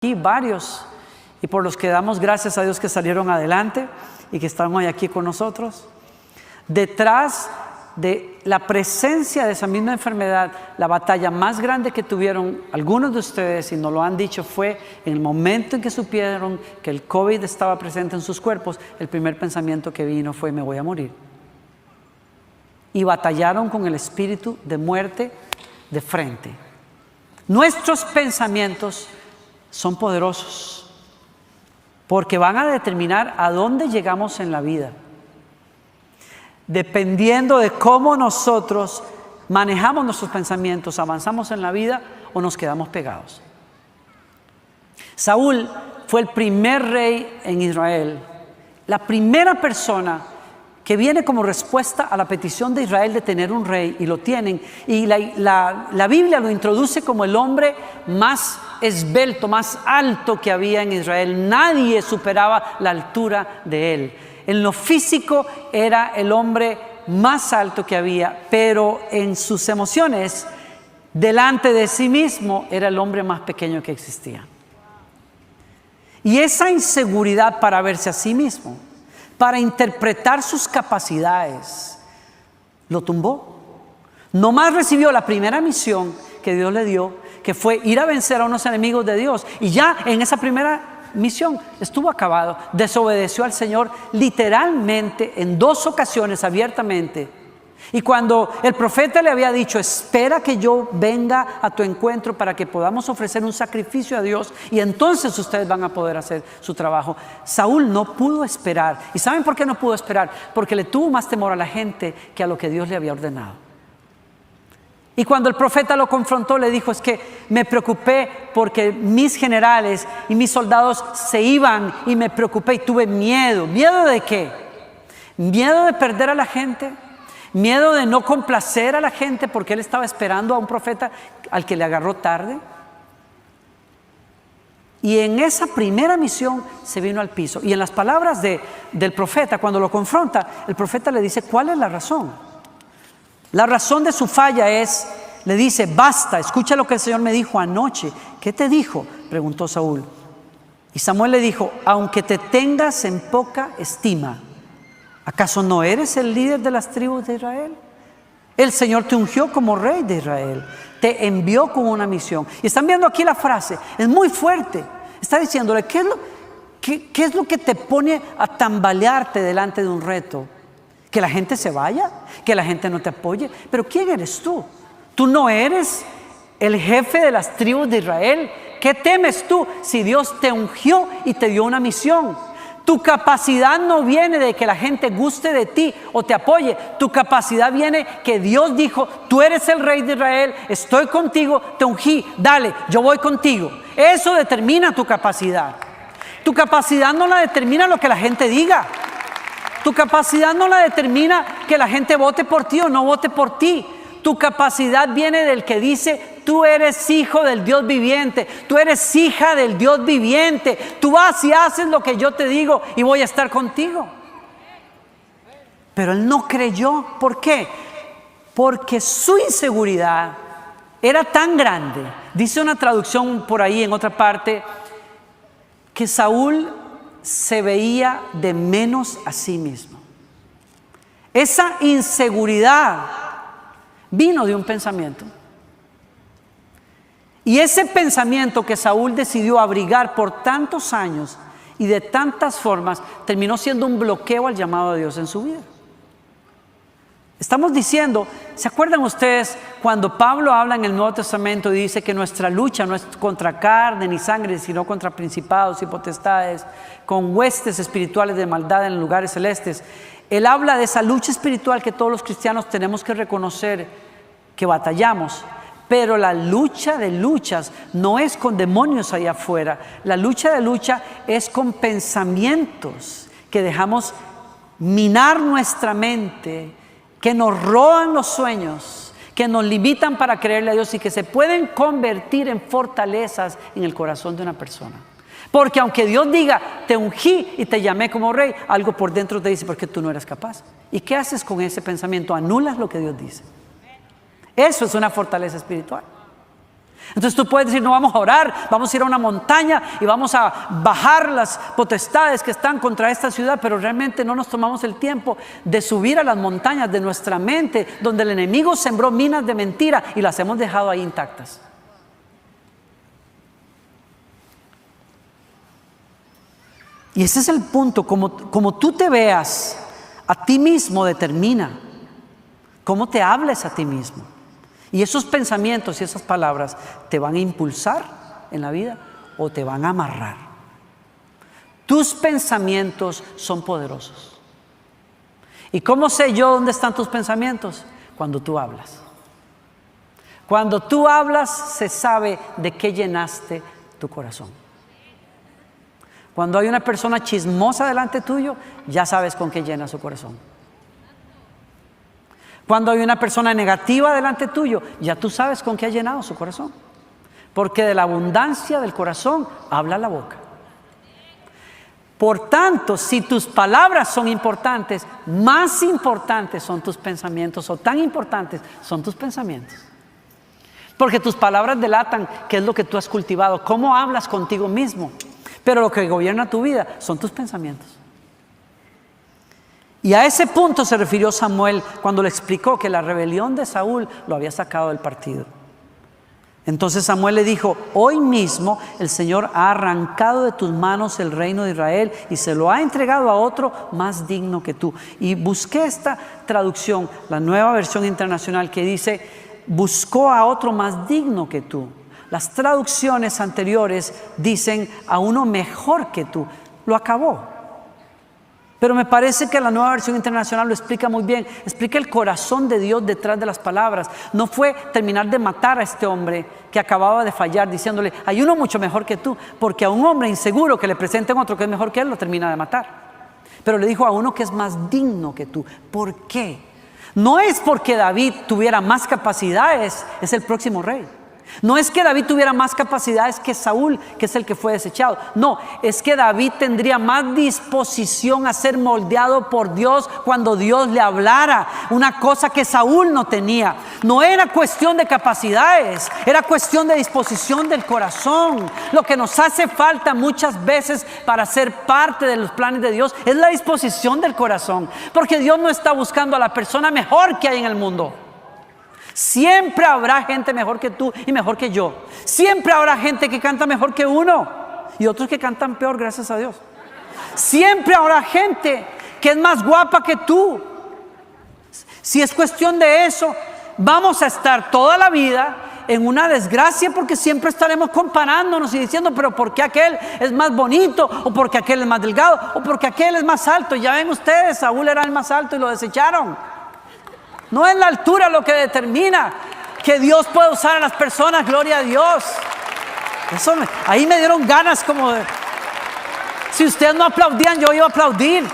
aquí varios, y por los que damos gracias a Dios que salieron adelante y que están hoy aquí con nosotros. Detrás de la presencia de esa misma enfermedad, la batalla más grande que tuvieron algunos de ustedes, y nos lo han dicho, fue en el momento en que supieron que el COVID estaba presente en sus cuerpos. El primer pensamiento que vino fue: me voy a morir. Y batallaron con el espíritu de muerte de frente. Nuestros pensamientos son poderosos porque van a determinar a dónde llegamos en la vida, dependiendo de cómo nosotros manejamos nuestros pensamientos. Avanzamos en la vida o nos quedamos pegados. Saúl fue el primer rey en Israel, la primera persona que viene como respuesta a la petición de Israel de tener un rey, y lo tienen. Y la Biblia lo introduce como el hombre más esbelto, más alto que había en Israel. Nadie superaba la altura de él. En lo físico era el hombre más alto que había, pero en sus emociones, delante de sí mismo, era el hombre más pequeño que existía. Y esa inseguridad para verse a sí mismo, para interpretar sus capacidades, lo tumbó. Nomás recibió la primera misión que Dios le dio, que fue ir a vencer a unos enemigos de Dios, y ya en esa primera misión estuvo acabado. Desobedeció al Señor literalmente en 2 ocasiones abiertamente. Y cuando el profeta le había dicho: espera que yo venga a tu encuentro para que podamos ofrecer un sacrificio a Dios, y entonces ustedes van a poder hacer su trabajo, Saúl no pudo esperar. ¿Y saben por qué no pudo esperar? Porque le tuvo más temor a la gente que a lo que Dios le había ordenado. Y cuando el profeta lo confrontó, le dijo: es que me preocupé porque mis generales y mis soldados se iban, y me preocupé y tuve miedo. ¿Miedo de qué? Miedo de perder a la gente, miedo de no complacer a la gente, porque él estaba esperando a un profeta al que le agarró tarde. Y en esa primera misión se vino al piso. Y en las palabras del profeta, cuando lo confronta, el profeta le dice: ¿cuál es la razón? La razón de su falla es, le dice: basta, escucha lo que el Señor me dijo anoche. ¿Qué te dijo?, preguntó Saúl. Y Samuel le dijo: aunque te tengas en poca estima, ¿acaso no eres el líder de las tribus de Israel? El Señor te ungió como rey de Israel, te envió con una misión. Y están viendo aquí la frase, es muy fuerte. Está diciéndole: ¿qué es lo que te pone a tambalearte delante de un reto? ¿Que la gente se vaya? ¿Que la gente no te apoye? Pero ¿quién eres tú? Tú no eres el jefe de las tribus de Israel. ¿Qué temes tú si Dios te ungió y te dio una misión? Tu capacidad no viene de que la gente guste de ti o te apoye. Tu capacidad viene que Dios dijo: tú eres el rey de Israel, estoy contigo, te ungí, dale, yo voy contigo. Eso determina tu capacidad. Tu capacidad no la determina lo que la gente diga. Tu capacidad no la determina que la gente vote por ti o no vote por ti. Tu capacidad viene del que dice: tú eres hijo del Dios viviente, tú eres hija del Dios viviente, tú vas y haces lo que yo te digo y voy a estar contigo. Pero él no creyó. ¿Por qué? Porque su inseguridad era tan grande. Dice una traducción por ahí en otra parte que Saúl se veía de menos a sí mismo. Esa inseguridad vino de un pensamiento. Y ese pensamiento que Saúl decidió abrigar por tantos años y de tantas formas, terminó siendo un bloqueo al llamado de Dios en su vida. Estamos diciendo, ¿se acuerdan ustedes cuando Pablo habla en el Nuevo Testamento y dice que nuestra lucha no es contra carne ni sangre, sino contra principados y potestades, con huestes espirituales de maldad en lugares celestes? Él habla de esa lucha espiritual que todos los cristianos tenemos que reconocer que batallamos. Pero la lucha de luchas no es con demonios allá afuera. La lucha de lucha es con pensamientos que dejamos minar nuestra mente, que nos roban los sueños, que nos limitan para creerle a Dios y que se pueden convertir en fortalezas en el corazón de una persona. Porque aunque Dios diga: te ungí y te llamé como rey, algo por dentro te dice: porque tú no eres capaz. ¿Y qué haces con ese pensamiento? Anulas lo que Dios dice. Eso es una fortaleza espiritual. Entonces tú puedes decir, no, vamos a orar, vamos a ir a una montaña y vamos a bajar las potestades que están contra esta ciudad, pero realmente no nos tomamos el tiempo de subir a las montañas de nuestra mente, donde el enemigo sembró minas de mentira y las hemos dejado ahí intactas. Y ese es el punto, como tú te veas a ti mismo determina cómo te hables a ti mismo. Y esos pensamientos y esas palabras te van a impulsar en la vida o te van a amarrar. Tus pensamientos son poderosos. ¿Y cómo sé yo dónde están tus pensamientos? Cuando tú hablas. Cuando tú hablas se sabe de qué llenaste tu corazón. Cuando hay una persona chismosa delante tuyo, ya sabes con qué llena su corazón. Cuando hay una persona negativa delante tuyo, ya tú sabes con qué ha llenado su corazón. Porque de la abundancia del corazón habla la boca. Por tanto, si tus palabras son importantes, más importantes son tus pensamientos, o tan importantes son tus pensamientos. Porque tus palabras delatan qué es lo que tú has cultivado, cómo hablas contigo mismo. Pero lo que gobierna tu vida son tus pensamientos. Y a ese punto se refirió Samuel cuando le explicó que la rebelión de Saúl lo había sacado del partido. Entonces Samuel le dijo: hoy mismo el Señor ha arrancado de tus manos el reino de Israel y se lo ha entregado a otro más digno que tú. Y busqué esta traducción, la Nueva Versión Internacional, que dice: buscó a otro más digno que tú. Las traducciones anteriores dicen: a uno mejor que tú. Lo acabó. Pero me parece que la Nueva Versión Internacional lo explica muy bien. Explica el corazón de Dios detrás de las palabras. No fue terminar de matar a este hombre que acababa de fallar diciéndole: hay uno mucho mejor que tú. Porque a un hombre inseguro que le presenten otro que es mejor que él, lo termina de matar. Pero le dijo: a uno que es más digno que tú. ¿Por qué? No es porque David tuviera más capacidades, es el próximo rey. No es que David tuviera más capacidades que Saúl, que es el que fue desechado. No, es que David tendría más disposición a ser moldeado por Dios cuando Dios le hablara. Una cosa que Saúl no tenía. No era cuestión de capacidades, era cuestión de disposición del corazón. Lo que nos hace falta muchas veces para ser parte de los planes de Dios es la disposición del corazón. Porque Dios no está buscando a la persona mejor que hay en el mundo. Siempre habrá gente mejor que tú y mejor que yo. Siempre habrá gente que canta mejor que uno y otros que cantan peor, gracias a Dios. Siempre habrá gente que es más guapa que tú. Si es cuestión de eso, vamos a estar toda la vida en una desgracia, porque siempre estaremos comparándonos y diciendo: pero ¿por qué aquel es más bonito? ¿O porque aquel es más delgado? ¿O porque aquel es más alto? Ya ven ustedes, Saúl era el más alto y lo desecharon. No es la altura lo que determina que Dios puede usar a las personas, gloria a Dios. Ahí me dieron ganas como de... Si ustedes no aplaudían, yo iba a aplaudir.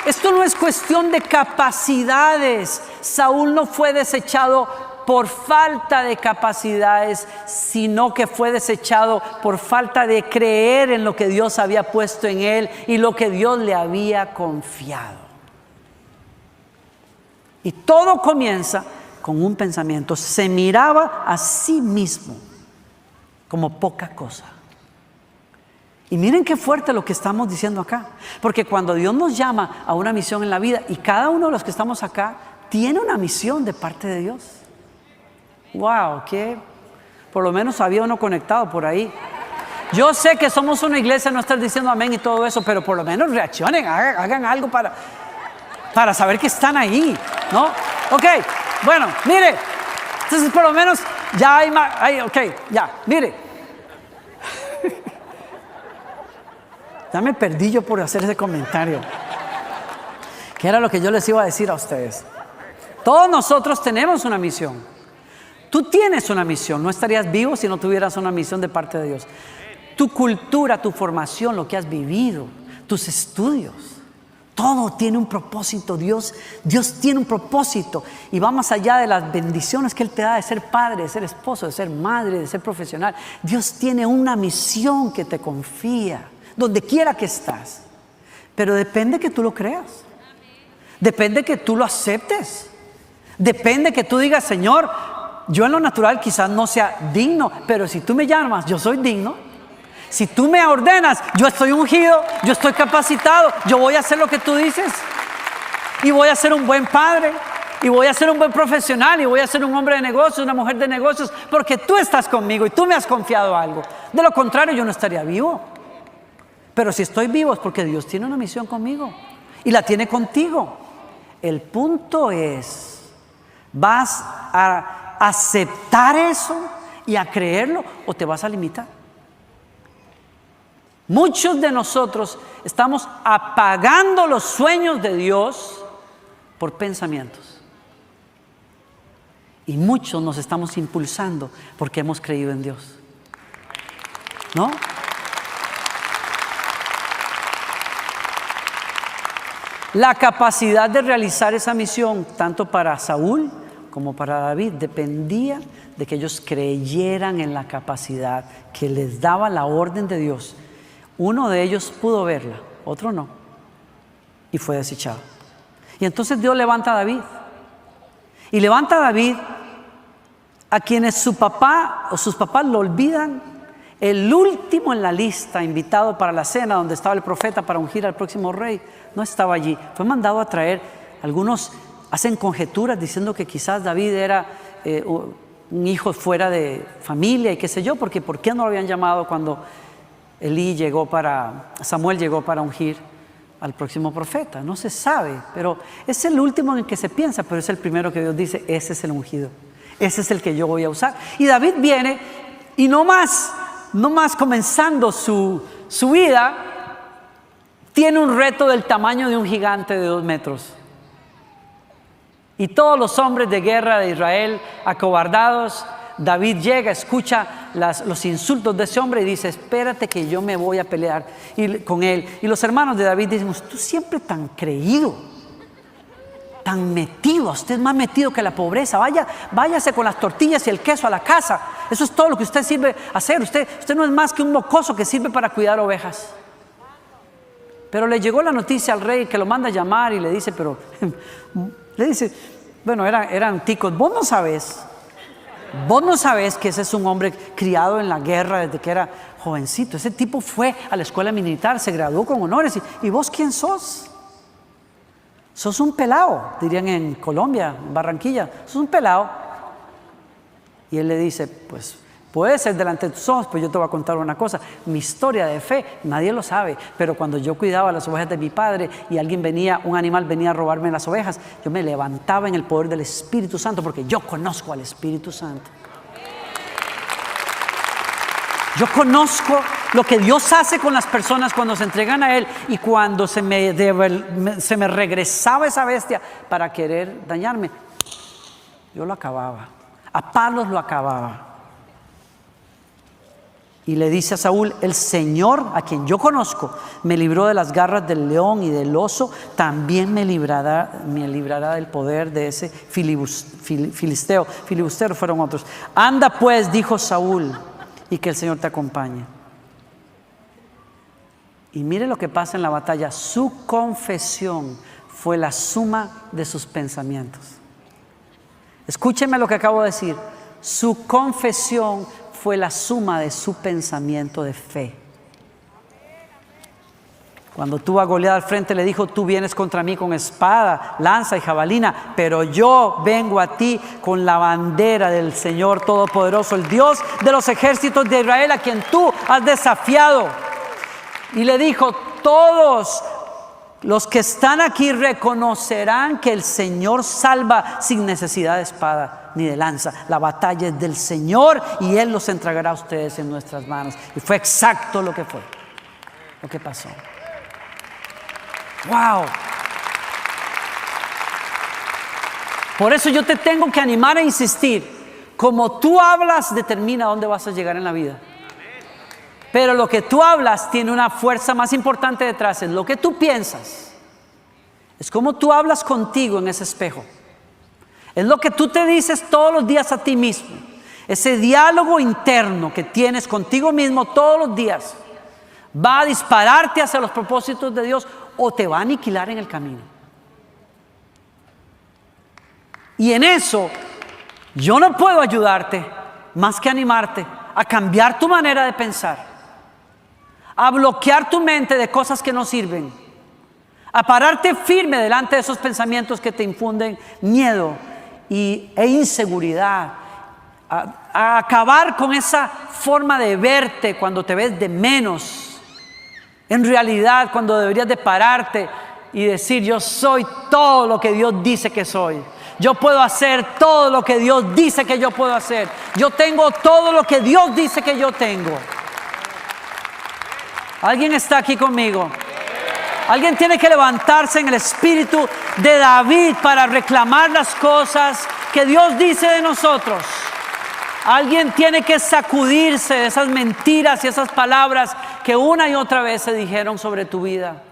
Esto no es cuestión de capacidades. Saúl no fue desechado por falta de capacidades, sino que fue desechado por falta de creer en lo que Dios había puesto en él y lo que Dios le había confiado. Y todo comienza con un pensamiento. Se miraba a sí mismo como poca cosa. Y miren qué fuerte lo que estamos diciendo acá, porque cuando Dios nos llama a una misión en la vida, y cada uno de los que estamos acá tiene una misión de parte de Dios. Wow, que por lo menos había uno conectado por ahí. Yo sé que somos una iglesia, no estás diciendo amén y todo eso, pero por lo menos reaccionen, hagan algo para saber que están ahí, ¿no? Ok, bueno, mire, entonces por lo menos ya hay más, mire. Ya me perdí yo por hacer ese comentario. ¿Qué era lo que yo les iba a decir a ustedes? Todos nosotros tenemos una misión. Tú tienes una misión, no estarías vivo si no tuvieras una misión de parte de Dios. Tu cultura, tu formación, lo que has vivido, tus estudios, todo tiene un propósito. Dios tiene un propósito y va más allá de las bendiciones que Él te da de ser padre, de ser esposo, de ser madre, de ser profesional. Dios tiene una misión que te confía, donde quiera que estás. Pero depende que tú lo creas, depende que tú lo aceptes. Depende que tú digas, Señor, yo en lo natural quizás no sea digno, pero si tú me llamas, yo soy digno. Si tú me ordenas, yo estoy ungido, yo estoy capacitado, yo voy a hacer lo que tú dices. Y voy a ser un buen padre, y voy a ser un buen profesional, y voy a ser un hombre de negocios, una mujer de negocios, porque tú estás conmigo y tú me has confiado algo. De lo contrario, yo no estaría vivo. Pero si estoy vivo es porque Dios tiene una misión conmigo y la tiene contigo. El punto es, ¿vas a aceptar eso y a creerlo o te vas a limitar? Muchos de nosotros estamos apagando los sueños de Dios por pensamientos. Y muchos nos estamos impulsando porque hemos creído en Dios. ¿No? La capacidad de realizar esa misión, tanto para Saúl como para David, dependía de que ellos creyeran en la capacidad que les daba la orden de Dios. Uno de ellos pudo verla, otro no, y fue desechado. Y entonces Dios levanta a David, y levanta a David a quienes su papá o sus papás lo olvidan. El último en la lista, invitado para la cena donde estaba el profeta para ungir al próximo rey, no estaba allí. Fue mandado a traer. Algunos hacen conjeturas diciendo que quizás David era un hijo fuera de familia y qué sé yo, porque ¿por qué no lo habían llamado cuando Samuel llegó para ungir al próximo profeta? No se sabe, pero es el último en el que se piensa, pero es el primero que Dios dice, ese es el ungido, ese es el que yo voy a usar. Y David viene y no más comenzando su vida, tiene un reto del tamaño de un gigante de 2 metros. Y todos los hombres de guerra de Israel acobardados, David llega, escucha los insultos de ese hombre y dice, espérate que yo me voy a pelear con él. Y los hermanos de David dicen, tú siempre tan creído, tan metido, usted es más metido que la pobreza, váyase con las tortillas y el queso a la casa, eso es todo lo que usted sirve hacer, usted no es más que un mocoso que sirve para cuidar ovejas. Pero le llegó la noticia al rey que lo manda a llamar y le dice, bueno, eran ticos, vos no sabes que ese es un hombre criado en la guerra desde que era jovencito, ese tipo fue a la escuela militar, se graduó con honores, ¿y vos quién sos? Sos un pelao, dirían en Colombia, en Barranquilla, sos un pelao. Y él le dice, pues puede ser delante de tus ojos, pues yo te voy a contar una cosa, mi historia de fe, nadie lo sabe, pero cuando yo cuidaba las ovejas de mi padre y un animal venía a robarme las ovejas, yo me levantaba en el poder del Espíritu Santo, porque yo conozco al Espíritu Santo. Yo conozco lo que Dios hace con las personas cuando se entregan a Él, y cuando se me regresaba esa bestia para querer dañarme, yo lo acababa, a palos lo acababa. Y le dice a Saúl, el Señor a quien yo conozco me libró de las garras del león y del oso, también me librará del poder de ese filisteo. Filibusteros fueron otros. Anda pues, dijo Saúl, y que el Señor te acompañe. Y mire lo que pasa en la batalla. Su confesión fue la suma de sus pensamientos. Escúcheme lo que acabo de decir. Su confesión fue la suma de su pensamiento de fe. Cuando tuvo a Goliat al frente, le dijo, tú vienes contra mí con espada, lanza y jabalina, pero yo vengo a ti con la bandera del Señor Todopoderoso, el Dios de los ejércitos de Israel, a quien tú has desafiado. Y le dijo, todos los que están aquí reconocerán que el Señor salva sin necesidad de espada ni de lanza. La batalla es del Señor y Él los entregará a ustedes en nuestras manos. Y fue exacto lo que pasó. ¡Wow! Por eso yo te tengo que animar a insistir. Como tú hablas, determina dónde vas a llegar en la vida. Pero lo que tú hablas tiene una fuerza más importante detrás. Es lo que tú piensas. Es como tú hablas contigo en ese espejo. Es lo que tú te dices todos los días a ti mismo. Ese diálogo interno que tienes contigo mismo todos los días va a dispararte hacia los propósitos de Dios o te va a aniquilar en el camino. Y en eso yo no puedo ayudarte más que animarte a cambiar tu manera de pensar, a bloquear tu mente de cosas que no sirven, a pararte firme delante de esos pensamientos que te infunden miedo e inseguridad, a acabar con esa forma de verte cuando te ves de menos. En realidad, cuando deberías de pararte y decir: yo soy todo lo que Dios dice que soy. Yo puedo hacer todo lo que Dios dice que yo puedo hacer. Yo tengo todo lo que Dios dice que yo tengo. ¿Alguien está aquí conmigo? Alguien tiene que levantarse en el espíritu de David para reclamar las cosas que Dios dice de nosotros. Alguien tiene que sacudirse de esas mentiras y esas palabras que una y otra vez se dijeron sobre tu vida.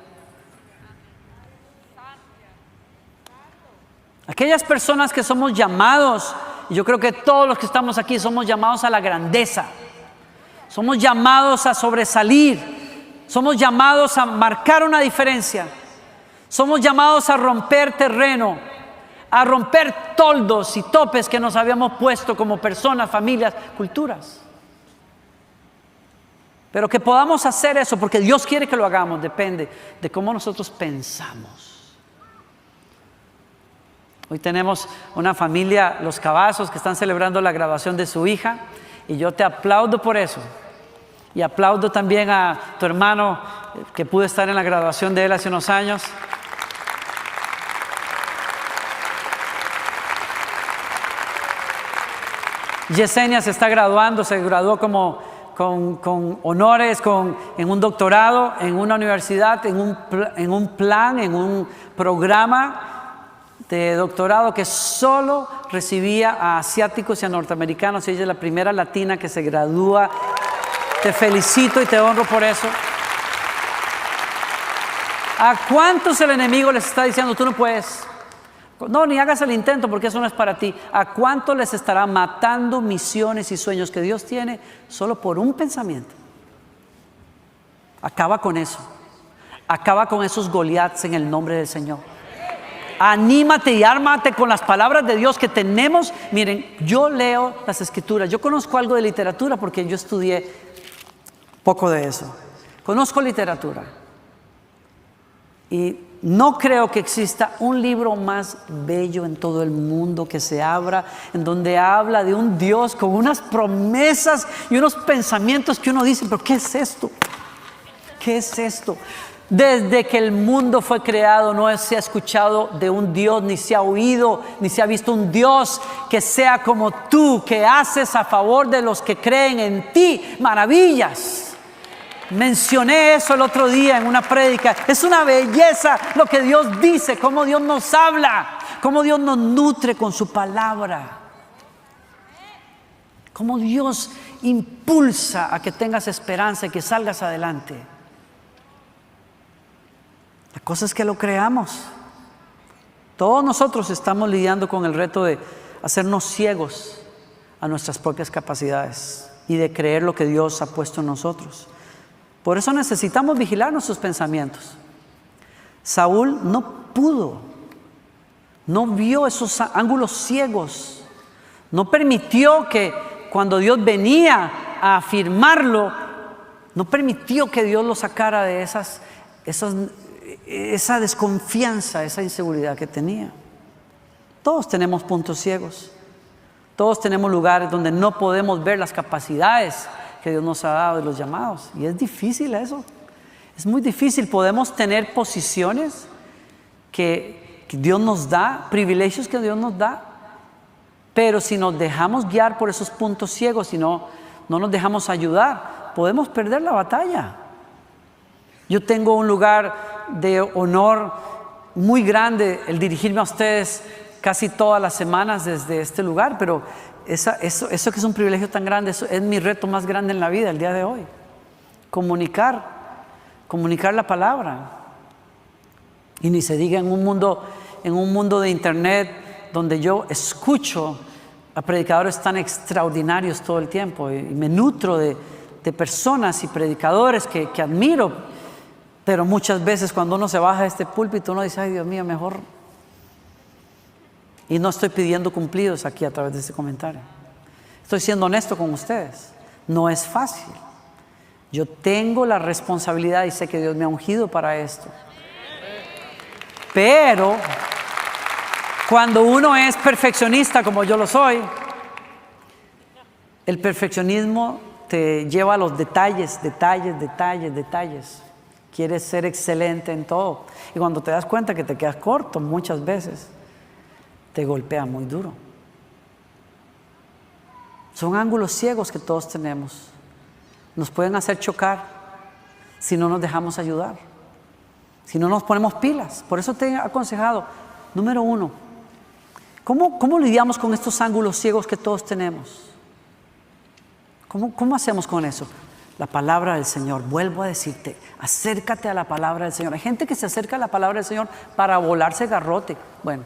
Aquellas personas que somos llamados, y yo creo que todos los que estamos aquí somos llamados a la grandeza, somos llamados a sobresalir, somos llamados a marcar una diferencia, somos llamados a romper terreno, a romper toldos y topes que nos habíamos puesto como personas, familias, culturas. Pero que podamos hacer eso, porque Dios quiere que lo hagamos, depende de cómo nosotros pensamos. Hoy tenemos una familia, los Cavazos, que están celebrando la graduación de su hija, y yo te aplaudo por eso. Y aplaudo también a tu hermano, que pude estar en la graduación de él hace unos años. Yesenia se está graduando, se graduó con honores, en un doctorado, en una universidad, en un programa de doctorado que solo recibía a asiáticos y a norteamericanos. Ella es la primera latina que se gradúa. Te felicito y te honro por eso. ¿A cuántos el enemigo les está diciendo: tú no puedes? No, ni hagas el intento porque eso no es para ti. ¿A cuántos les estará matando misiones y sueños que Dios tiene solo por un pensamiento? Acaba con eso. Acaba con esos Goliaths en el nombre del Señor. Anímate y ármate con las palabras de Dios que tenemos. Miren, yo leo las escrituras, yo conozco algo de literatura porque yo estudié poco de eso. Conozco literatura y no creo que exista un libro más bello en todo el mundo que se abra, en donde habla de un Dios con unas promesas y unos pensamientos que uno dice: pero ¿qué es esto? ¿Qué es esto? Desde que el mundo fue creado no se ha escuchado de un Dios, ni se ha oído, ni se ha visto un Dios que sea como tú, que haces a favor de los que creen en ti maravillas. Mencioné eso el otro día en una prédica. Es una belleza lo que Dios dice, cómo Dios nos habla, cómo Dios nos nutre con su palabra, cómo Dios impulsa a que tengas esperanza y que salgas adelante. La cosa es que lo creamos. Todos nosotros estamos lidiando con el reto de hacernos ciegos a nuestras propias capacidades y de creer lo que Dios ha puesto en nosotros. Por eso necesitamos vigilar nuestros pensamientos. Saúl no pudo, no vio esos ángulos ciegos, no permitió que cuando Dios venía a afirmarlo, no permitió que Dios lo sacara de esa desconfianza, esa inseguridad que tenía. Todos tenemos puntos ciegos. Todos tenemos lugares donde no podemos ver las capacidades que Dios nos ha dado y los llamados. Y es difícil eso. Es muy difícil. Podemos tener posiciones que Dios nos da, privilegios que Dios nos da, pero si nos dejamos guiar por esos puntos ciegos y no nos dejamos ayudar, podemos perder la batalla. Yo tengo un lugar de honor muy grande el dirigirme a ustedes casi todas las semanas desde este lugar, pero eso que es un privilegio tan grande, eso es mi reto más grande en la vida el día de hoy. Comunicar la palabra. Y ni se diga en un mundo de internet donde yo escucho a predicadores tan extraordinarios todo el tiempo y me nutro de personas y predicadores que admiro. Pero muchas veces cuando uno se baja de este púlpito, uno dice: ay, Dios mío, mejor Y no estoy pidiendo cumplidos aquí a través de este comentario. Estoy siendo honesto con ustedes. No es fácil. Yo tengo la responsabilidad y sé que Dios me ha ungido para esto. Pero cuando uno es perfeccionista como yo lo soy, el perfeccionismo te lleva a los detalles. Quieres ser excelente en todo. Y cuando te das cuenta que te quedas corto muchas veces, te golpea muy duro. Son ángulos ciegos que todos tenemos. Nos pueden hacer chocar si no nos dejamos ayudar, si no nos ponemos pilas. Por eso te he aconsejado, número 1, ¿cómo lidiamos con estos ángulos ciegos que todos tenemos? ¿Cómo hacemos con eso? La palabra del Señor. Vuelvo a decirte, acércate a la palabra del Señor. Hay gente que se acerca a la palabra del Señor para volarse garrote. Bueno,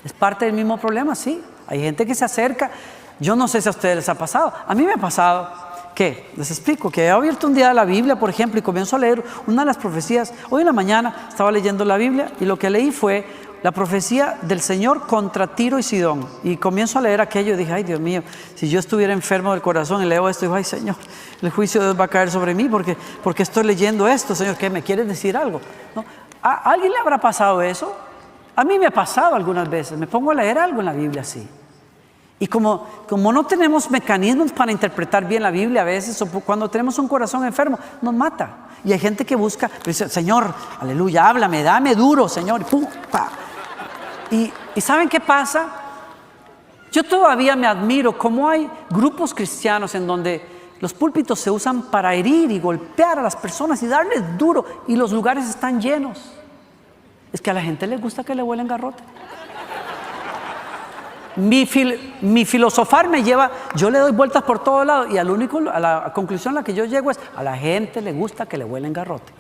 es parte del mismo problema, sí. Hay gente que se acerca. Yo no sé si a ustedes les ha pasado. A mí me ha pasado. ¿Qué? Les explico. Que he abierto un día la Biblia, por ejemplo, y comienzo a leer una de las profecías. Hoy en la mañana estaba leyendo la Biblia y lo que leí fue la profecía del Señor contra Tiro y Sidón. Y comienzo a leer aquello y dije, ay Dios mío, si yo estuviera enfermo del corazón y leo esto, digo, ay Señor, el juicio de Dios va a caer sobre mí porque estoy leyendo esto, Señor, ¿qué me quieres decir algo? ¿No? ¿A alguien le habrá pasado eso? A mí me ha pasado algunas veces, me pongo a leer algo en la Biblia así. Y como no tenemos mecanismos para interpretar bien la Biblia a veces, o cuando tenemos un corazón enfermo, nos mata. Y hay gente que busca, dice, Señor, aleluya, háblame, dame duro, Señor. Y pum, pa. ¿Y saben qué pasa? Yo todavía me admiro cómo hay grupos cristianos en donde los púlpitos se usan para herir y golpear a las personas y darles duro, y los lugares están llenos. Es que a la gente le gusta que le huelen garrote. Mi filosofar me lleva, yo le doy vueltas por todos lados y a la conclusión a la que yo llego es, a la gente le gusta que le huelen garrote.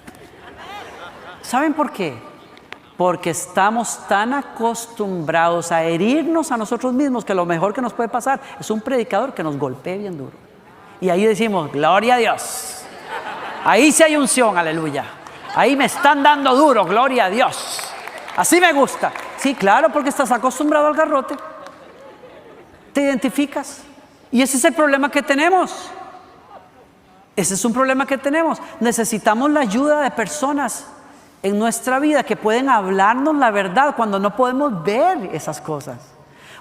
¿Saben por qué? Porque estamos tan acostumbrados a herirnos a nosotros mismos que lo mejor que nos puede pasar es un predicador que nos golpee bien duro. Y ahí decimos, gloria a Dios. Ahí sí hay unción, aleluya. Ahí me están dando duro, gloria a Dios. Así me gusta. Sí, claro, porque estás acostumbrado al garrote. ¿Te identificas? Y ese es el problema que tenemos. Ese es un problema que tenemos. Necesitamos la ayuda de personas en nuestra vida que pueden hablarnos la verdad cuando no podemos ver esas cosas.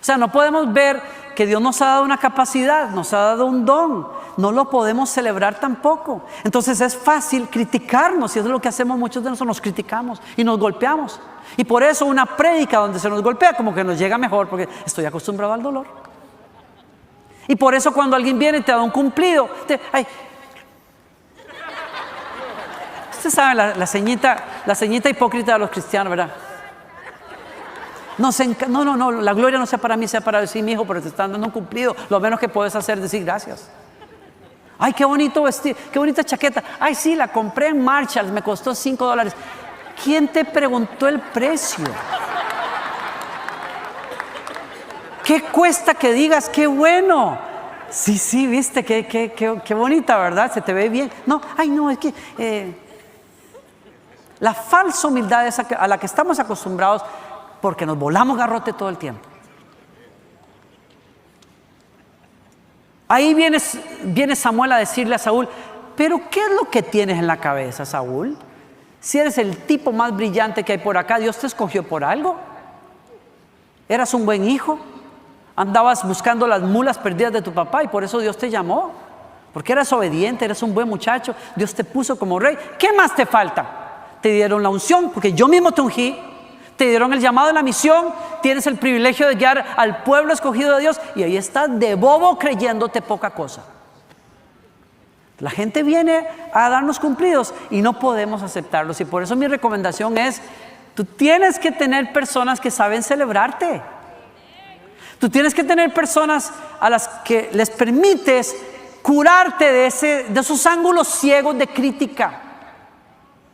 O sea, no podemos ver que Dios nos ha dado una capacidad, nos ha dado un don. No lo podemos celebrar tampoco. Entonces es fácil criticarnos y eso es lo que hacemos muchos de nosotros, nos criticamos y nos golpeamos. Y por eso una prédica donde se nos golpea como que nos llega mejor porque estoy acostumbrado al dolor. Y por eso cuando alguien viene y te da un cumplido, usted sabe la ceñita hipócrita de los cristianos, ¿verdad? No, la gloria no sea para mí, sea para decir, mi hijo, pero te están dando un cumplido. Lo menos que puedes hacer es decir gracias. Ay, qué bonito vestido, qué bonita chaqueta. Ay, sí, la compré en Marshalls, me costó $5. ¿Quién te preguntó el precio? ¿Qué cuesta que digas qué bueno? Sí, viste, qué bonita, ¿verdad? Se te ve bien. No, es que la falsa humildad es a la que estamos acostumbrados porque nos volamos garrote todo el tiempo. Ahí viene Samuel a decirle a Saúl, pero ¿qué es lo que tienes en la cabeza, Saúl? Si eres el tipo más brillante que hay por acá, Dios te escogió por algo. Eras un buen hijo. Andabas buscando las mulas perdidas de tu papá y por eso Dios te llamó. Porque eras obediente, eres un buen muchacho. Dios te puso como rey. ¿Qué más te falta? Te dieron la unción, porque yo mismo te ungí. Te dieron el llamado de la misión. Tienes el privilegio de guiar al pueblo escogido de Dios. Y ahí estás de bobo creyéndote poca cosa. La gente viene a darnos cumplidos y no podemos aceptarlos. Y por eso mi recomendación es, tú tienes que tener personas que saben celebrarte. Tú tienes que tener personas a las que les permites curarte de esos ángulos ciegos de crítica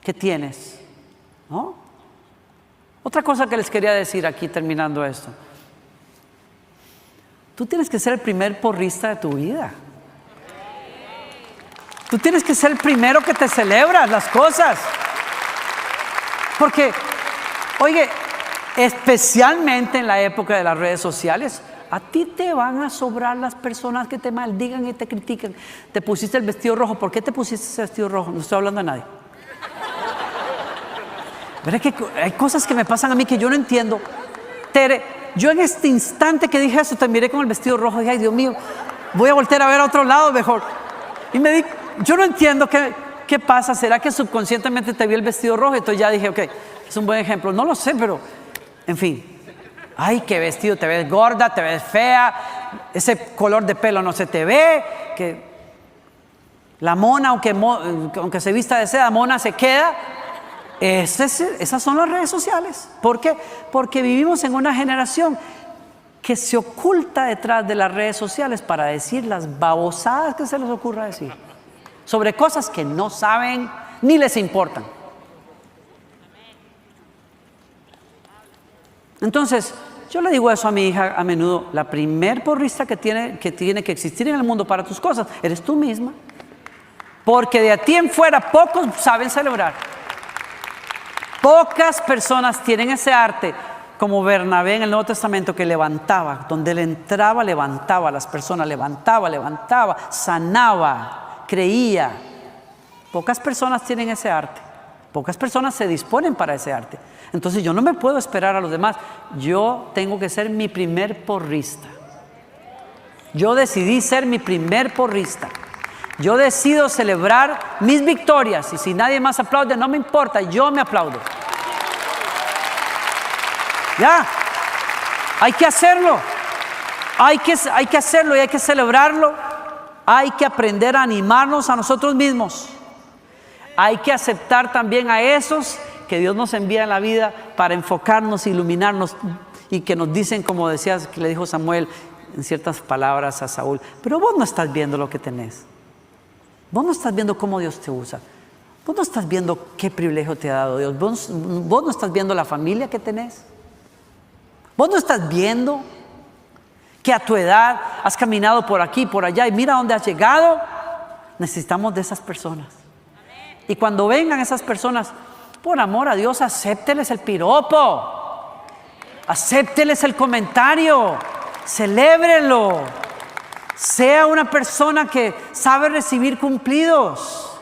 que tienes, ¿no? Otra cosa que les quería decir aquí terminando esto. Tú tienes que ser el primer porrista de tu vida. Tú tienes que ser el primero que te celebras las cosas. Porque, oye, especialmente en la época de las redes sociales. A ti te van a sobrar las personas que te maldigan y te critican. Te pusiste el vestido rojo. ¿Por qué te pusiste ese vestido rojo? No estoy hablando de nadie. ¿Verdad que hay cosas que me pasan a mí que yo no entiendo? Tere, yo en este instante que dije eso, te miré con el vestido rojo y dije, ay Dios mío, voy a voltear a ver a otro lado mejor. Y me di, yo no entiendo qué pasa. ¿Será que subconscientemente te vi el vestido rojo? Entonces ya dije, ok, es un buen ejemplo. No lo sé, pero en fin. Ay, qué vestido, te ves gorda, te ves fea, ese color de pelo no se te ve, que la mona, aunque se vista de seda, mona se queda. Esas son las redes sociales. ¿Por qué? Porque vivimos en una generación que se oculta detrás de las redes sociales para decir las babosadas que se les ocurra decir sobre cosas que no saben ni les importan. Entonces, yo le digo eso a mi hija a menudo: la primer porrista que tiene que existir en el mundo para tus cosas eres tú misma, porque de ti en fuera pocos saben celebrar. Pocas personas tienen ese arte, como Bernabé en el Nuevo Testamento, que levantaba, donde él entraba, levantaba a las personas, levantaba, sanaba, creía. Pocas personas tienen ese arte, pocas personas se disponen para ese arte. Entonces yo no me puedo esperar a los demás, yo tengo que ser mi primer porrista. Yo decidí ser mi primer porrista. Yo decido celebrar mis victorias, y si nadie más aplaude, no me importa, yo me aplaudo. Ya, hay que hacerlo. Hay que hacerlo y hay que celebrarlo. Hay que aprender a animarnos a nosotros mismos. Hay que aceptar también a esos que Dios nos envía en la vida para enfocarnos, iluminarnos, y que nos dicen, como decías, que le dijo Samuel en ciertas palabras a Saúl: pero vos no estás viendo lo que tenés. Vos no estás viendo cómo Dios te usa. Vos no estás viendo qué privilegio te ha dado Dios. Vos no estás viendo la familia que tenés. Vos no estás viendo que a tu edad has caminado por aquí, por allá, y mira dónde has llegado. Necesitamos de esas personas. Y cuando vengan esas personas, por amor a Dios, acépteles el piropo, acépteles el comentario, celébrelo. Sea una persona que sabe recibir cumplidos.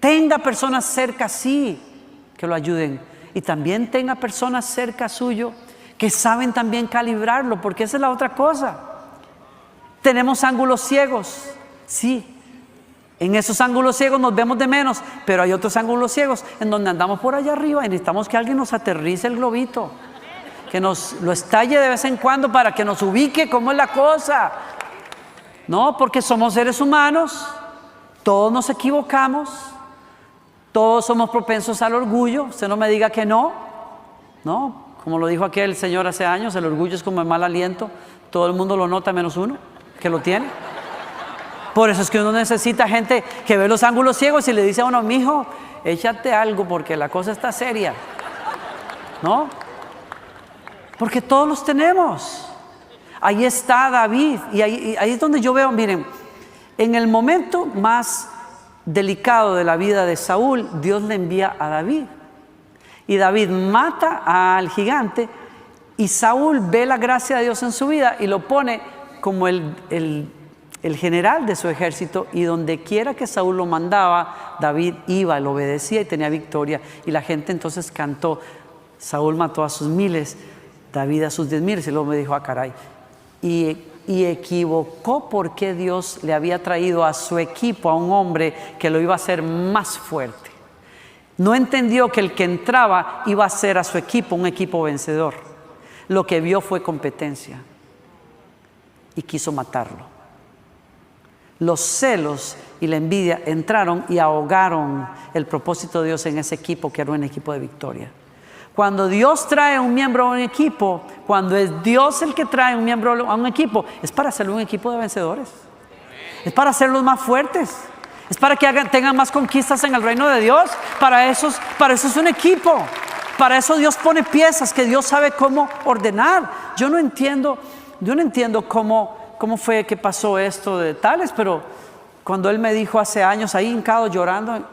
Tenga personas cerca, sí, que lo ayuden. Y también tenga personas cerca suyo que saben también calibrarlo, porque esa es la otra cosa. Tenemos ángulos ciegos, sí. En esos ángulos ciegos nos vemos de menos, pero hay otros ángulos ciegos en donde andamos por allá arriba y necesitamos que alguien nos aterrice el globito, que nos lo estalle de vez en cuando para que nos ubique cómo es la cosa. No, porque somos seres humanos, todos nos equivocamos, todos somos propensos al orgullo. Usted no me diga que no, como lo dijo aquel señor hace años, el orgullo es como el mal aliento, todo el mundo lo nota menos uno que lo tiene. Por eso es que uno necesita gente que ve los ángulos ciegos y le dice a uno: mijo, échate algo porque la cosa está seria, ¿no? Porque todos los tenemos. Ahí está David, y ahí es donde yo veo, miren, en el momento más delicado de la vida de Saúl, Dios le envía a David. Y David mata al gigante, y Saúl ve la gracia de Dios en su vida y lo pone como el general de su ejército, y donde quiera que Saúl lo mandaba, David iba, lo obedecía y tenía victoria. Y la gente entonces cantó: Saúl mató a sus miles, David a sus 10,000. Y luego me dijo: ah, caray. Y equivocó, porque Dios le había traído a su equipo a un hombre que lo iba a hacer más fuerte. No entendió que el que entraba iba a ser a su equipo un equipo vencedor. Lo que vio fue competencia y quiso matarlo. Los celos y la envidia entraron y ahogaron el propósito de Dios en ese equipo, que era un equipo de victoria. Cuando Dios trae un miembro a un equipo, cuando es Dios el que trae un miembro a un equipo, es para hacerlo un equipo de vencedores. Es para hacerlos más fuertes. Es para que tengan más conquistas en el reino de Dios. Para eso es un equipo. Para eso Dios pone piezas que Dios sabe cómo ordenar. Yo no entiendo cómo fue que pasó esto de Tales, pero cuando él me dijo hace años, ahí hincado llorando,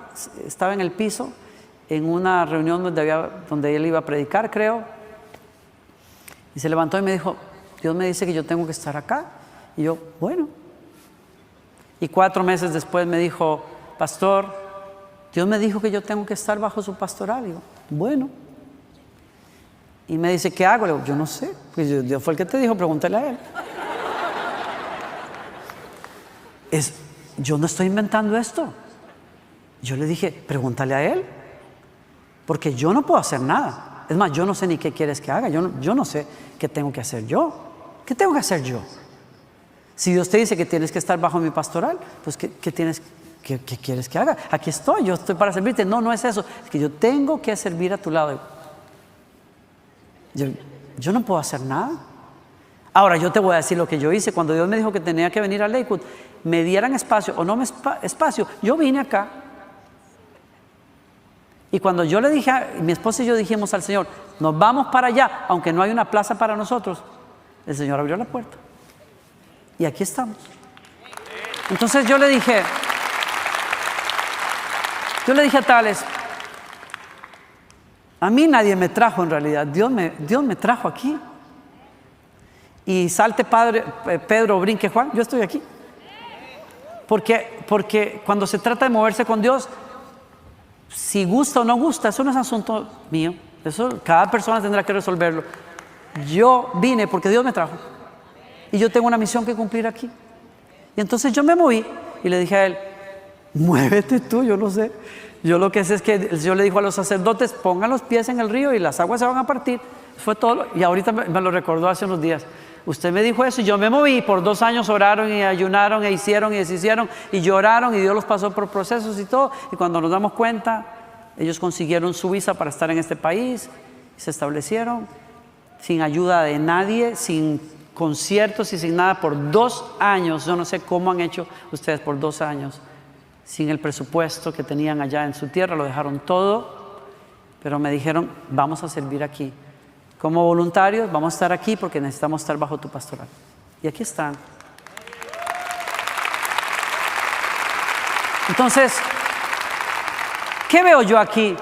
estaba en el piso, en una reunión donde él iba a predicar, creo, Y se levantó y me dijo, Dios me dice que yo tengo que estar acá. Y yo, bueno. Y 4 meses después me dijo, pastor, Dios me dijo que yo tengo que estar bajo su pastoral. Y yo, bueno. Y me dice, ¿qué hago? Le digo, yo no sé. Pues Dios fue el que te dijo, pregúntale a él. Yo no estoy inventando esto. Yo le dije, pregúntale a él. Porque yo no puedo hacer nada. Es más, yo no sé ni qué quieres que haga. Yo no sé qué tengo que hacer yo. ¿Qué tengo que hacer yo? Si Dios te dice que tienes que estar bajo mi pastoral, pues ¿qué quieres que haga? Aquí estoy, yo estoy para servirte. No, no es eso. Es que yo tengo que servir a tu lado. Yo no puedo hacer nada. Ahora, yo te voy a decir lo que yo hice. Cuando Dios me dijo que tenía que venir a Lakewood, me dieran espacio o no me espacio, yo vine acá. Y cuando yo le dije, mi esposa y yo dijimos al Señor, nos vamos para allá, aunque no hay una plaza para nosotros, el Señor abrió la puerta. Y aquí estamos. Entonces yo le dije a Tales, a mí nadie me trajo en realidad, Dios me trajo aquí. Y salte Pedro, brinque Juan, yo estoy aquí. Porque cuando se trata de moverse con Dios, si gusta o no gusta, eso no es asunto mío. Eso cada persona tendrá que resolverlo. Yo vine porque Dios me trajo. Y yo tengo una misión que cumplir aquí. Y entonces yo me moví y le dije a él, muévete tú, yo no sé. Yo lo que sé es que el Señor le dijo a los sacerdotes, pongan los pies en el río y las aguas se van a partir. Fue todo. Y ahorita me lo recordó hace unos días. Usted me dijo eso y yo me moví. Por 2 años oraron y ayunaron e hicieron y deshicieron y lloraron y Dios los pasó por procesos y todo. Y cuando nos damos cuenta, ellos consiguieron su visa para estar en este país. Y se establecieron sin ayuda de nadie, sin conciertos y sin nada por 2 años. Yo no sé cómo han hecho ustedes por 2 años. Sin el presupuesto que tenían allá en su tierra, lo dejaron todo. Pero me dijeron, vamos a servir aquí. Como voluntarios vamos a estar aquí porque necesitamos estar bajo tu pastoral. Y aquí están. Entonces, ¿qué veo yo aquí?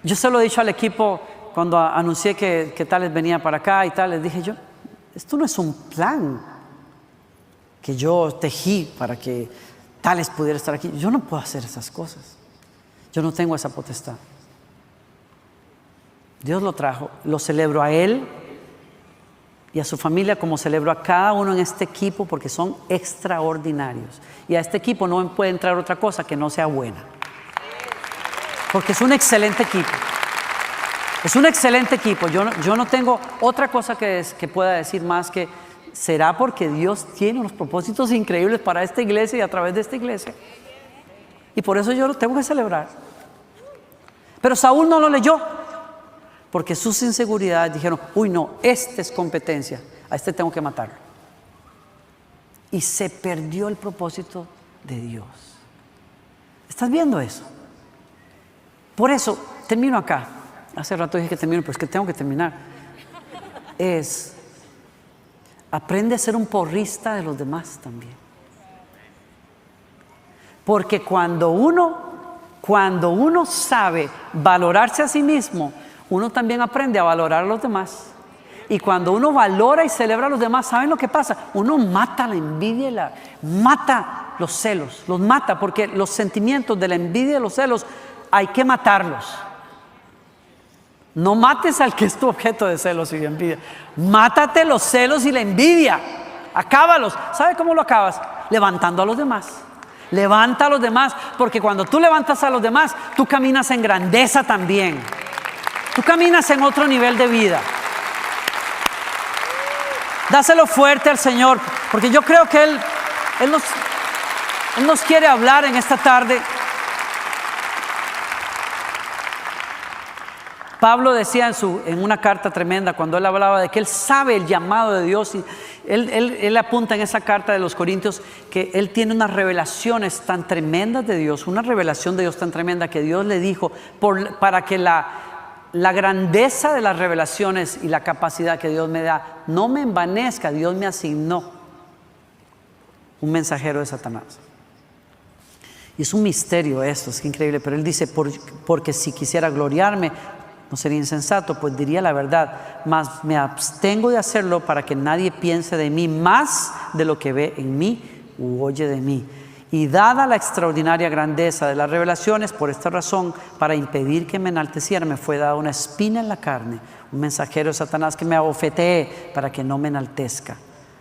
Yo se lo he dicho al equipo cuando anuncié que Tales venía para acá y tal. Les dije yo, esto no es un plan que yo tejí para que Tales pudiera estar aquí. Yo no puedo hacer esas cosas. Yo no tengo esa potestad. Dios lo trajo, lo celebro a él y a su familia como celebro a cada uno en este equipo porque son extraordinarios. Y a este equipo no puede entrar otra cosa que no sea buena. Porque es un excelente equipo. Es un excelente equipo. Yo no tengo otra cosa que pueda decir más que será porque Dios tiene unos propósitos increíbles para esta iglesia y a través de esta iglesia. Y por eso yo lo tengo que celebrar. Pero Saúl no lo leyó. Porque sus inseguridades dijeron, uy no, este es competencia, a este tengo que matarlo. Y se perdió el propósito de Dios. ¿Estás viendo eso? Por eso, termino acá. Hace rato dije que termino, pero es que tengo que terminar. Aprende a ser un porrista de los demás también. Porque cuando uno sabe valorarse a sí mismo, uno también aprende a valorar a los demás. Y cuando uno valora y celebra a los demás, ¿saben lo que pasa? Uno mata la envidia mata los celos, los mata, porque los sentimientos de la envidia y de los celos hay que matarlos. No mates al que es tu objeto de celos y de envidia. Mátate los celos y la envidia. Acábalos. ¿Sabe cómo lo acabas? Levantando a los demás. Levanta a los demás, porque cuando tú levantas a los demás, tú caminas en grandeza también. Tú caminas en otro nivel de vida. Dáselo fuerte al Señor, porque yo creo que Él nos quiere hablar en esta tarde. Pablo decía en una carta tremenda, cuando él hablaba de que él sabe el llamado de Dios, y él apunta en esa carta de los Corintios que él tiene unas revelaciones tan tremendas de Dios, una revelación de Dios tan tremenda que Dios le dijo para que la grandeza de las revelaciones y la capacidad que Dios me da no me envanezca. Dios me asignó un mensajero de Satanás. Y es un misterio esto, es increíble, pero él dice, porque si quisiera gloriarme, No sería insensato, pues diría la verdad, mas me abstengo de hacerlo para que nadie piense de mí más de lo que ve en mí u oye de mí. Y dada la extraordinaria grandeza de las revelaciones, por esta razón, para impedir que me enalteciera, me fue dada una espina en la carne, un mensajero de Satanás que me abofetee para que no me enaltezca.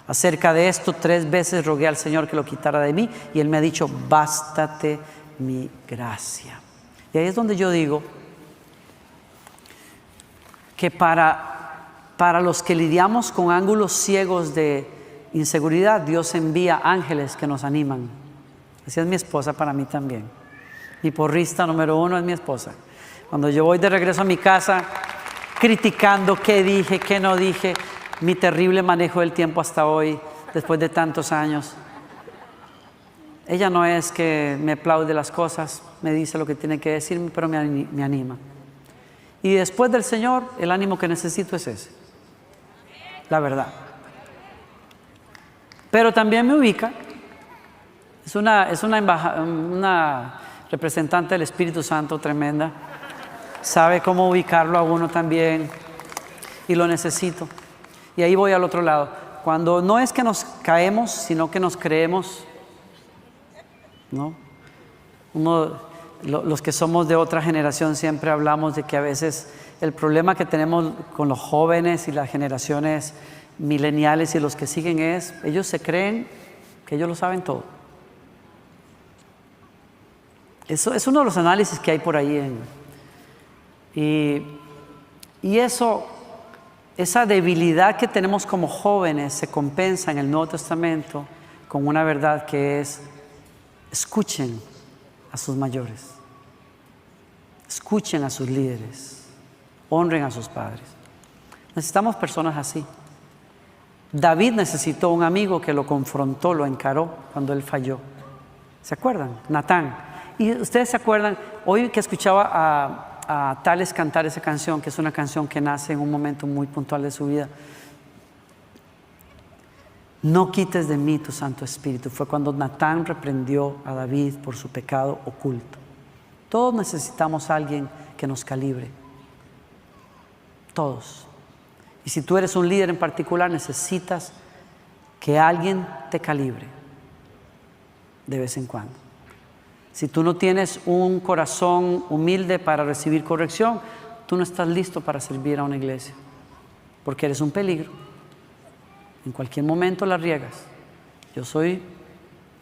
Acerca de esto 3 veces rogué al Señor que lo quitara de mí, y Él me ha dicho, bástate mi gracia. Y ahí es donde yo digo que para los que lidiamos con ángulos ciegos de inseguridad, Dios envía ángeles que nos animan. Así es mi esposa para mí también. Mi porrista número 1 es mi esposa. Cuando yo voy de regreso a mi casa criticando qué dije, qué no dije, mi terrible manejo del tiempo hasta hoy, después de tantos años, ella no es que me aplaude las cosas, me dice lo que tiene que decirme, pero me anima. Y después del Señor, el ánimo que necesito es ese, la verdad. Pero también me ubica. Es una representante del Espíritu Santo tremenda. Sabe cómo ubicarlo a uno también. Y lo necesito. Y ahí voy al otro lado. Cuando no es que nos caemos, sino que nos creemos, ¿no? Los que somos de otra generación siempre hablamos de que a veces el problema que tenemos con los jóvenes y las generaciones mileniales y los que siguen es, ellos se creen que ellos lo saben todo. Eso es uno de los análisis que hay por ahí. Y esa debilidad que tenemos como jóvenes se compensa en el Nuevo Testamento con una verdad que es: escuchen a sus mayores, escuchen a sus líderes, honren a sus padres. Necesitamos personas así. David necesitó un amigo que lo confrontó, lo encaró cuando él falló. ¿Se acuerdan? Natán. Y ustedes se acuerdan, hoy que escuchaba a Tales cantar esa canción, que es una canción que nace en un momento muy puntual de su vida. No quites de mí tu Santo Espíritu. Fue cuando Natán reprendió a David por su pecado oculto. Todos necesitamos a alguien que nos calibre. Todos. Y si tú eres un líder en particular, necesitas que alguien te calibre de vez en cuando. Si tú no tienes un corazón humilde para recibir corrección, tú no estás listo para servir a una iglesia, porque eres un peligro. En cualquier momento la riegas. Yo soy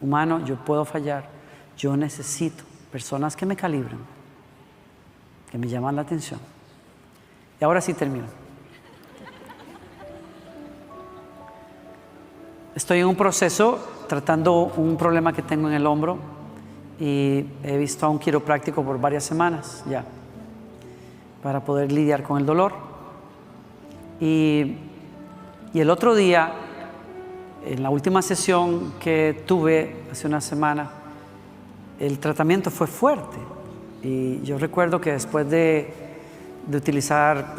humano, yo puedo fallar. Yo necesito personas que me calibren, que me llaman la atención. Y ahora sí termino. Estoy en un proceso tratando un problema que tengo en el hombro y he visto a un quiropráctico por varias semanas ya para poder lidiar con el dolor. Y el otro día, en la última sesión que tuve hace una semana, el tratamiento fue fuerte. Y yo recuerdo que después de utilizar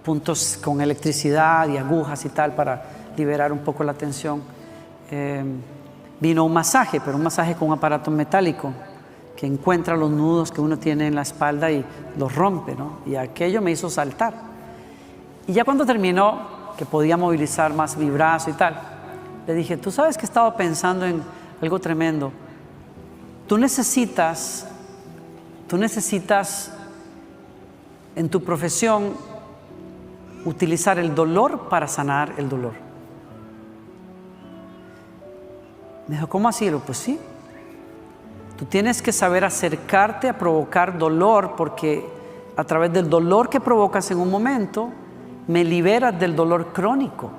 puntos con electricidad y agujas y tal para liberar un poco la tensión, vino un masaje, pero un masaje con un aparato metálico que encuentra los nudos que uno tiene en la espalda y los rompe, ¿no? Y aquello me hizo saltar. Y ya cuando terminó, que podía movilizar más mi brazo y tal, le dije: tú sabes que he estado pensando en algo tremendo. Tú necesitas en tu profesión utilizar el dolor para sanar el dolor. Me dijo: ¿cómo así? Pues sí. Tú tienes que saber acercarte a provocar dolor, porque a través del dolor que provocas en un momento, me liberas del dolor crónico.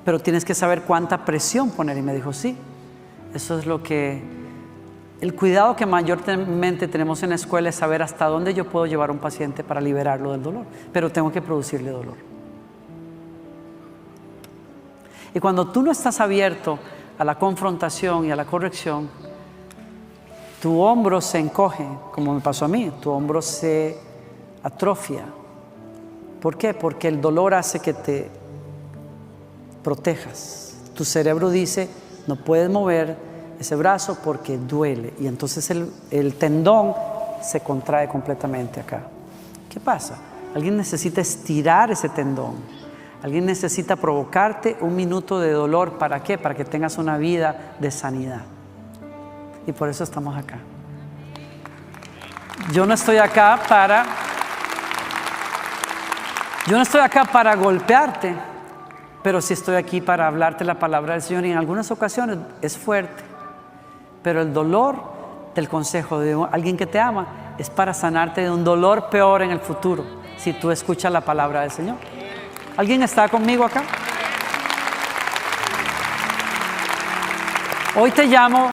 Pero tienes que saber cuánta presión poner. Y me dijo: sí. Eso es el cuidado que mayormente tenemos en la escuela, es saber hasta dónde yo puedo llevar a un paciente para liberarlo del dolor. Pero tengo que producirle dolor. Y cuando tú no estás abierto a la confrontación y a la corrección, tu hombro se encoge, como me pasó a mí. Tu hombro se atrofia. ¿Por qué? Porque el dolor hace que te protejas. Tu cerebro dice: no puedes mover ese brazo porque duele. Y entonces el tendón se contrae completamente acá. ¿Qué pasa? Alguien necesita estirar ese tendón. Alguien necesita provocarte un minuto de dolor. ¿Para qué? Para que tengas una vida de sanidad. Y por eso estamos acá. Yo no estoy acá para golpearte, pero sí estoy aquí para hablarte la palabra del Señor. Y en algunas ocasiones es fuerte, pero el dolor del consejo de alguien que te ama es para sanarte de un dolor peor en el futuro, si tú escuchas la palabra del Señor. ¿Alguien está conmigo acá? Hoy te llamo